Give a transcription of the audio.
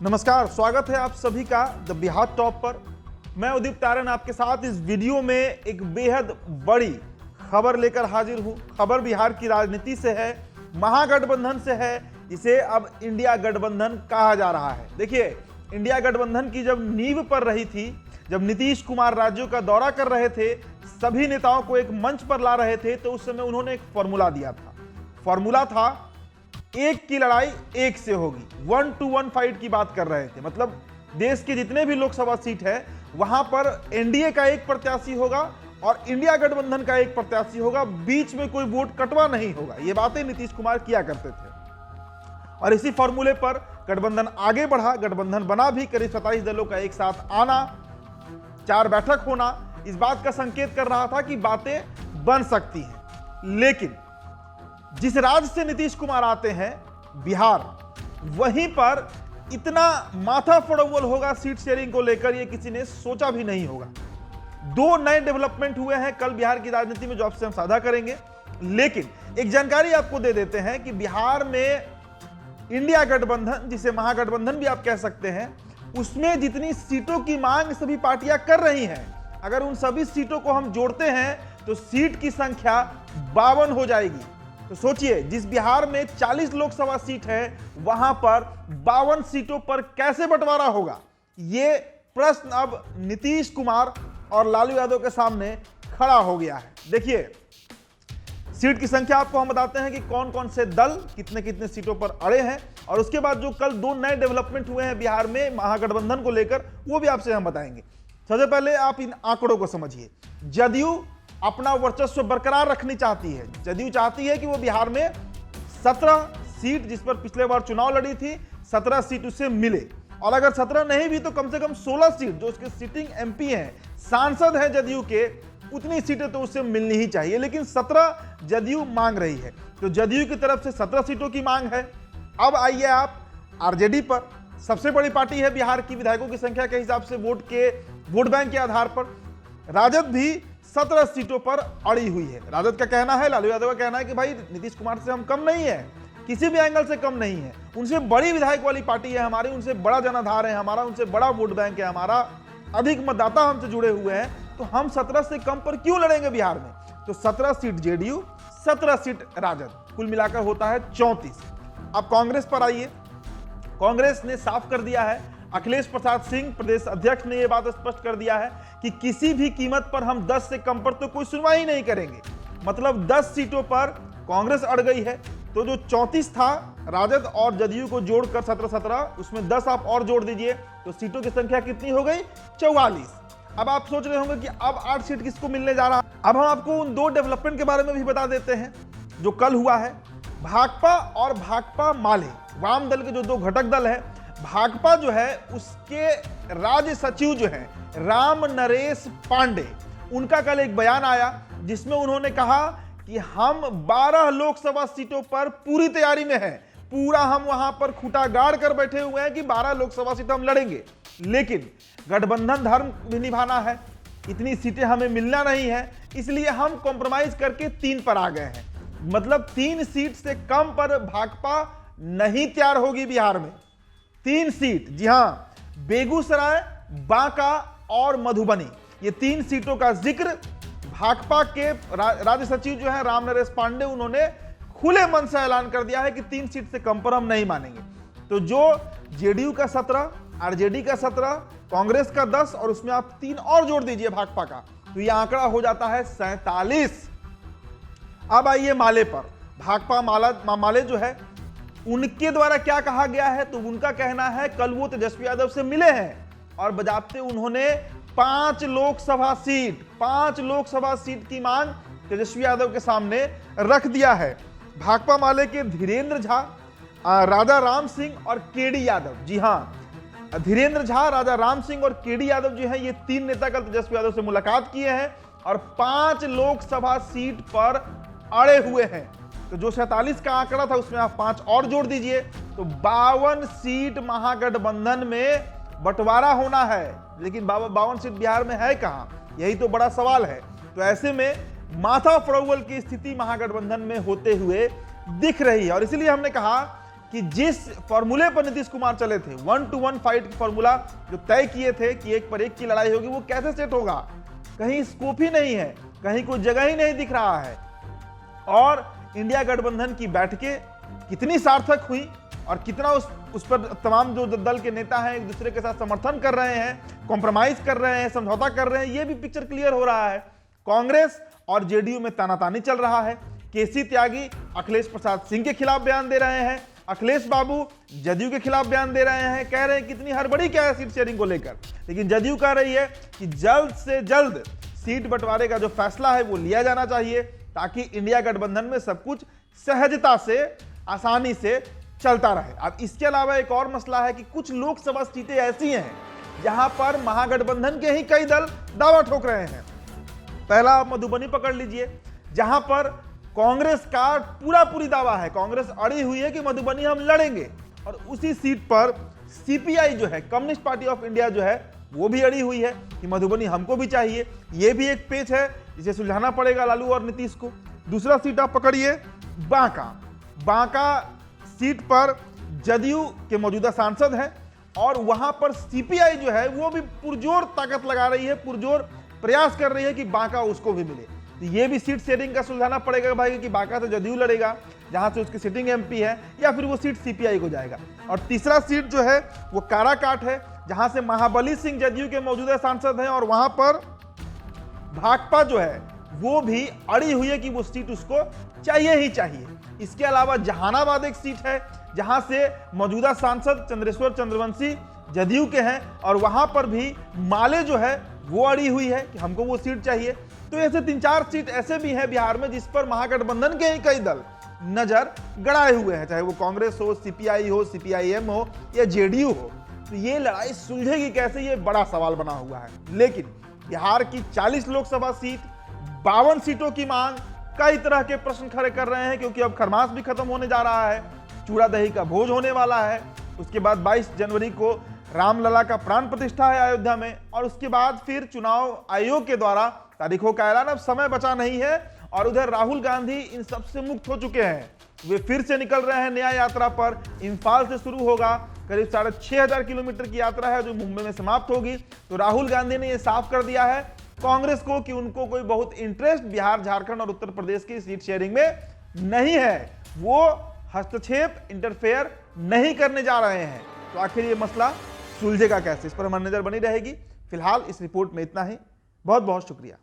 नमस्कार, स्वागत है आप सभी का द बिहार टॉप पर। मैं उदित तारन आपके साथ इस वीडियो में एक बेहद बड़ी खबर लेकर हाजिर हूं। खबर बिहार की राजनीति से है, महागठबंधन से है, जिसे अब इंडिया गठबंधन कहा जा रहा है। देखिए, इंडिया गठबंधन की जब नींव पर रही थी, जब नीतीश कुमार राज्यों का दौरा कर रहे थे, सभी नेताओं को एक मंच पर ला रहे थे, तो उस समय उन्होंने एक फॉर्मूला दिया था। फॉर्मूला था एक की लड़ाई एक से होगी, 1-to-1 फाइट की बात कर रहे थे। मतलब देश के जितने भी लोकसभा सीट है वहां पर एनडीए का एक प्रत्याशी होगा और इंडिया गठबंधन का एक प्रत्याशी होगा, बीच में कोई वोट कटवा नहीं होगा। ये बातें नीतीश कुमार किया करते थे और इसी फॉर्मूले पर गठबंधन आगे बढ़ा, गठबंधन बना भी। करीब 27 दलों का एक साथ आना, 4 बैठक होना, इस बात का संकेत कर रहा था कि बातें बन सकती हैं। लेकिन जिस राज्य से नीतीश कुमार आते हैं, बिहार, वहीं पर इतना माथा फोड़वल होगा सीट शेयरिंग को लेकर, यह किसी ने सोचा भी नहीं होगा। 2 नए डेवलपमेंट हुए हैं कल बिहार की राजनीति में, जो आपसे हम साझा करेंगे। लेकिन एक जानकारी आपको दे देते हैं कि बिहार में इंडिया गठबंधन, जिसे महागठबंधन भी आप कह सकते हैं, उसमें जितनी सीटों की मांग सभी पार्टियां कर रही हैं, अगर उन सभी सीटों को हम जोड़ते हैं तो सीट की संख्या 52 हो जाएगी। तो सोचिए, जिस बिहार में 40 लोकसभा सीट है, वहां पर 52 सीटों पर कैसे बंटवारा होगा? यह प्रश्न अब नीतीश कुमार और लालू यादव के सामने खड़ा हो गया है। देखिए, सीट की संख्या आपको हम बताते हैं कि कौन कौन से दल कितने कितने सीटों पर अड़े हैं, और उसके बाद जो कल 2 नए डेवलपमेंट हुए हैं बिहार में महागठबंधन को लेकर, वो भी आपसे हम बताएंगे। सबसे पहले आप इन आंकड़ों को समझिए। जदयू अपना वर्चस्व बरकरार रखनी चाहती है। जदयू चाहती है कि वो बिहार में 17 सीट, जिस पर पिछले बार चुनाव लड़ी थी, 17 सीट उसे मिले। और अगर 17 नहीं भी तो कम से कम 16 सीट, जो उसके सिटिंग एमपी हैं, सांसद हैं जदयू के, उतनी सीटें तो उससे मिलनी ही चाहिए। लेकिन 17 जदयू मांग रही है, तो जदयू की तरफ से 17 सीटों की मांग है। अब आइए आप आरजेडी पर। सबसे बड़ी पार्टी है बिहार की, विधायकों की संख्या के हिसाब से, वोट बैंक के आधार पर। राजद भी 17 सीटों पर अड़ी हुई है। राजद का कहना है, लालू यादव का कहना है कि भाई नीतीश कुमार से हम कम नहीं है, किसी भी एंगल से कम नहीं है। उनसे बड़ी विधायक वाली पार्टी है हमारी, उनसे बड़ा जनाधार है हमारा, उनसे बड़ा वोट बैंक है हमारा, अधिक मतदाता हमसे जुड़े हुए हैं, तो हम 17 से कम पर क्यों लड़ेंगे बिहार में? तो 17 सीट जेडीयू, 17 सीट राजद, कुल मिलाकर होता है 34। अब कांग्रेस पर आइए। कांग्रेस ने साफ कर दिया है, अखिलेश प्रसाद सिंह प्रदेश अध्यक्ष ने यह बात स्पष्ट कर दिया है कि किसी भी कीमत पर हम 10 से कम पर तो कोई सुनवाई नहीं करेंगे। मतलब 10 सीटों पर कांग्रेस अड़ गई है, तो जो 34 था राजद और जदयू को जोड़कर 17-17, उसमें 10 आप और जोड़ दीजिए, तो सीटों की संख्या कितनी हो गई? 44। अब आप सोच रहे होंगे कि अब 8 सीट किसको मिलने जा रहा है। अब हम आपको उन 2 डेवलपमेंट के बारे में भी बता देते हैं जो कल हुआ है। भाकपा और भाकपा माले, वाम दल के जो 2 घटक दल है, भाकपा जो है उसके राज्य सचिव जो है राम नरेश पांडे, उनका कल एक बयान आया जिसमें उन्होंने कहा कि हम 12 लोकसभा सीटों पर पूरी तैयारी में हैं। पूरा हम वहां पर खूंटा गाड़ कर बैठे हुए हैं कि 12 लोकसभा सीटें हम लड़ेंगे, लेकिन गठबंधन धर्म भी निभाना है, इतनी सीटें हमें मिलना नहीं है, इसलिए हम कॉम्प्रोमाइज करके 3 पर आ गए हैं। मतलब 3 सीट से कम पर भाकपा नहीं तैयार होगी बिहार में। 3 सीट, जी हां, बेगूसराय, बांका और मधुबनी, ये 3 सीटों का जिक्र भाकपा के राज्य सचिव जो है राम नरेश पांडे, उन्होंने खुले मन से ऐलान कर दिया है कि 3 सीट से कम पर हम नहीं मानेंगे। तो जो जेडीयू का 17, आरजेडी का 17, कांग्रेस का 10 और उसमें आप 3 और जोड़ दीजिए भाकपा का, तो यह आंकड़ा हो जाता है 47। अब आइए माले पर। भाकपा माले जो है, उनके द्वारा क्या कहा गया है? तो उनका कहना है, कल वो तेजस्वी यादव से मिले हैं और बजाते उन्होंने 5 लोकसभा सीट की मांग तेजस्वी यादव के सामने रख दिया है। भाकपा माले के धीरेन्द्र झा, राजा राम सिंह और केडी यादव, जी हां, धीरेन्द्र झा, राजा राम सिंह और केडी यादव जो है, ये 3 नेता कल तेजस्वी यादव से मुलाकात किए हैं और 5 लोकसभा सीट पर अड़े हुए हैं। तो जो 47 का आंकड़ा था उसमें आप 5 और जोड़ दीजिए, तो 52 सीट महागठबंधन में बंटवारा होना है। लेकिन 52 सीट बिहार में है कहां? यही तो बड़ा सवाल है। तो ऐसे में माथा फड़ौवल की स्थिति महागठबंधन में होते हुए दिख रही है, और इसलिए हमने कहा कि जिस फॉर्मूले पर नीतीश कुमार चले थे, 1-to-1 फाइट फॉर्मूला जो तय किए थे कि एक पर एक की लड़ाई होगी, वो कैसे सेट होगा? कहीं स्कोप ही नहीं है, कहीं कोई जगह ही नहीं दिख रहा है। और इंडिया गठबंधन की बैठकें कितनी सार्थक हुई और कितना उस पर तमाम जो दल के नेता हैं एक दूसरे के साथ समर्थन कर रहे हैं, कॉम्प्रोमाइज कर रहे हैं, समझौता कर रहे हैं, ये भी पिक्चर क्लियर हो रहा है। कांग्रेस और जेडीयू में तानातानी चल रहा है। केसी त्यागी अखिलेश प्रसाद सिंह के खिलाफ बयान दे रहे हैं, अखिलेश बाबू जदयू के खिलाफ बयान दे रहे हैं, कह रहे हैं कितनी हड़बड़ी क्या है सीट शेयरिंग को लेकर। लेकिन जदयू कह रही है कि जल्द से जल्द सीट बंटवारे का जो फैसला है वो लिया जाना चाहिए, ताकि इंडिया गठबंधन में सब कुछ सहजता से, आसानी से चलता रहे। अब इसके अलावा एक और मसला है कि कुछ लोकसभा सीटें ऐसी हैं जहां पर महागठबंधन के ही कई दल दावा ठोक रहे हैं। पहला आप मधुबनी पकड़ लीजिए, जहां पर कांग्रेस का पूरी दावा है, कांग्रेस अड़ी हुई है कि मधुबनी हम लड़ेंगे, और उसी सीट पर सीपीआई जो है, कम्युनिस्ट पार्टी ऑफ इंडिया जो है, वो भी अड़ी हुई है कि मधुबनी हमको भी चाहिए। ये भी एक पेच है जिसे सुलझाना पड़ेगा लालू और नीतीश को। दूसरा सीट आप पकड़िए बांका सीट पर जदयू के मौजूदा सांसद हैं और वहां पर सीपीआई जो है वो भी पुरजोर ताकत लगा रही है, पुरजोर प्रयास कर रही है कि बांका उसको भी मिले। तो ये भी सीट शेयरिंग का सुलझाना पड़ेगा भाई कि बांका से जदयू लड़ेगा जहां से उसकी सिटिंग एमपी है, या फिर वो सीट सीपीआई को जाएगा। और तीसरा सीट जो है वो काराकाट है, जहां से महाबली सिंह जदयू के मौजूदा सांसद हैं और वहां पर भाकपा जो है वो भी अड़ी हुई है कि वो सीट उसको चाहिए ही चाहिए। इसके अलावा जहानाबाद एक सीट है जहां से मौजूदा सांसद चंद्रेश्वर चंद्रवंशी जदयू के हैं और वहां पर भी माले जो है वो अड़ी हुई है कि हमको वो सीट चाहिए। तो ऐसे 3-4 सीट ऐसे भी हैं बिहार में जिस पर महागठबंधन के ही कई दल नजर गड़ाए हुए हैं, चाहे वो कांग्रेस हो, सीपीआई हो, सीपीआईएम हो या जेडीयू हो। तो ये लड़ाई सुलझेगी कैसे, ये बड़ा सवाल बना हुआ है। लेकिन बिहार की 40 लोकसभा सीट, 52 सीटों की मांग, कई तरह के प्रश्न खड़े कर रहे हैं, क्योंकि अब खरमास भी खत्म होने जा रहा है, चूड़ा दही का भोज होने वाला है। उसके बाद 22 जनवरी को रामलला का प्राण प्रतिष्ठा है अयोध्या में, और उसके बाद फिर चुनाव आयोग के द्वारा तारीखों का ऐलान। अब समय बचा नहीं है और उधर राहुल गांधी इन सब से मुक्त हो चुके हैं, वे फिर से निकल रहे हैं नया यात्रा पर। इंफाल से शुरू होगा, करीब 6500 किलोमीटर की यात्रा है जो मुंबई में समाप्त होगी। तो राहुल गांधी ने यह साफ कर दिया है कांग्रेस को कि उनको कोई बहुत इंटरेस्ट बिहार, झारखंड और उत्तर प्रदेश की सीट शेयरिंग में नहीं है, वो हस्तक्षेप, इंटरफेयर नहीं करने जा रहे हैं। तो आखिर ये मसला सुलझेगा कैसे, इस पर हमारी नजर बनी रहेगी। फिलहाल इस रिपोर्ट में इतना ही। बहुत बहुत शुक्रिया।